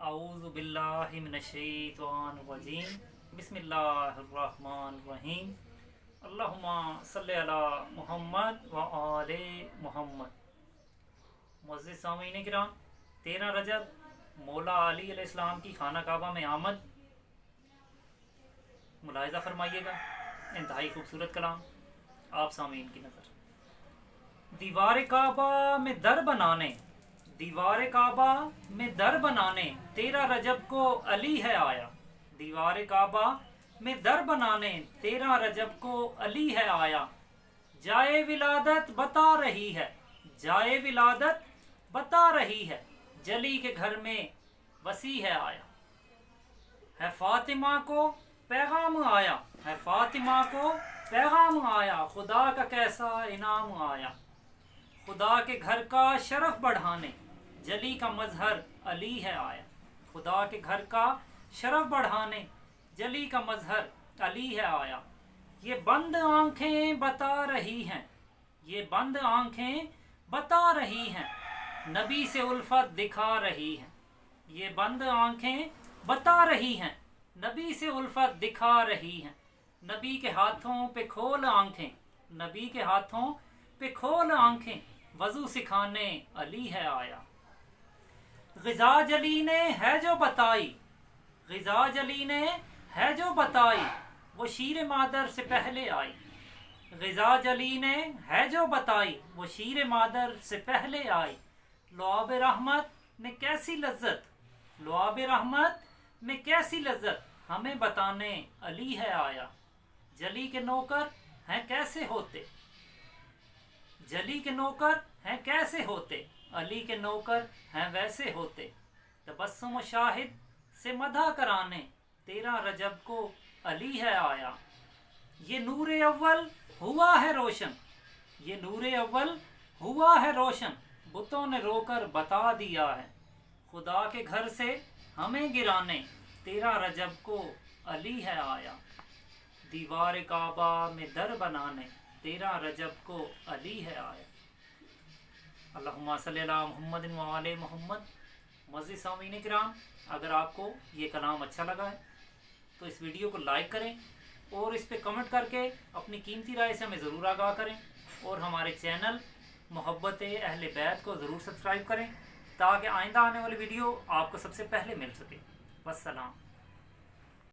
اعوذ باللہ من الشیطان الرجیم بسم اللہ الرحمن الرحیم اللہم صلی علی محمد و آل محمد۔ معزز سامعین کرام، 13 رجب مولا علی علیہ السلام کی خانہ کعبہ میں آمد ملاحظہ فرمائیے گا، انتہائی خوبصورت کلام آپ سامعین کی نظر۔ دیوار کعبہ میں در بنانے، دیوار کعبہ میں در بنانے 13 رجب کو علی ہے آیا۔ دیوار کعبہ میں در بنانے 13 رجب کو علی ہے آیا۔ جائے ولادت بتا رہی ہے، جائے ولادت بتا رہی ہے، جلی کے گھر میں وسیع ہے آیا۔ ہے فاطمہ کو پیغام آیا، ہے فاطمہ کو پیغام آیا، خدا کا کیسا انعام آیا۔ خدا کے گھر کا شرف بڑھانے جلی کا مظہر علی ہے آیا۔ خدا کے گھر کا شرف بڑھانے جلی کا مظہر علی ہے آیا۔ یہ بند آنکھیں بتا رہی ہیں، یہ بند آنکھیں بتا رہی ہیں، نبی سے الفت دکھا رہی ہیں۔ یہ بند آنکھیں بتا رہی ہیں، نبی سے الفت دکھا رہی ہیں۔ نبی کے ہاتھوں پہ کھول آنکھیں، نبی کے ہاتھوں پہ کھول آنکھیں، وضو سکھانے علی ہے آیا۔ غذا جلی نے ہے جو بتائی، غذا جلی نے ہے جو بتائی، وہ شیر مادر سے پہلے آئی۔ غذا جلی نے ہے جو بتائی، وہ شیر مادر سے پہلے آئی۔ لعاب رحمت میں کیسی لذت، لعاب رحمت میں کیسی لذت، ہمیں بتانے علی ہے آیا۔ جلی کے نوکر ہیں کیسے ہوتے، جلی کے نوکر ہیں کیسے ہوتے، علی کے نوکر ہیں ویسے ہوتے۔ تبسم و شاہد سے مدح کرانے 13 رجب کو علی ہے آیا۔ یہ نور اول ہوا ہے روشن، یہ نور اول ہوا ہے روشن، بتوں نے رو کر بتا دیا ہے۔ خدا کے گھر سے ہمیں گرانے 13 رجب کو علی ہے آیا۔ دیوار کعبہ میں در بنانے 13 رجب کو علی ہے آیا۔ اللہم صلی علی محمد و آل محمد۔ معزز سامعین کرام، اگر آپ کو یہ کلام اچھا لگا ہے تو اس ویڈیو کو لائک کریں اور اس پہ کمنٹ کر کے اپنی قیمتی رائے سے ہمیں ضرور آگاہ کریں، اور ہمارے چینل محبت اہل بیت کو ضرور سبسکرائب کریں تاکہ آئندہ آنے والی ویڈیو آپ کو سب سے پہلے مل سکے۔ والسلام۔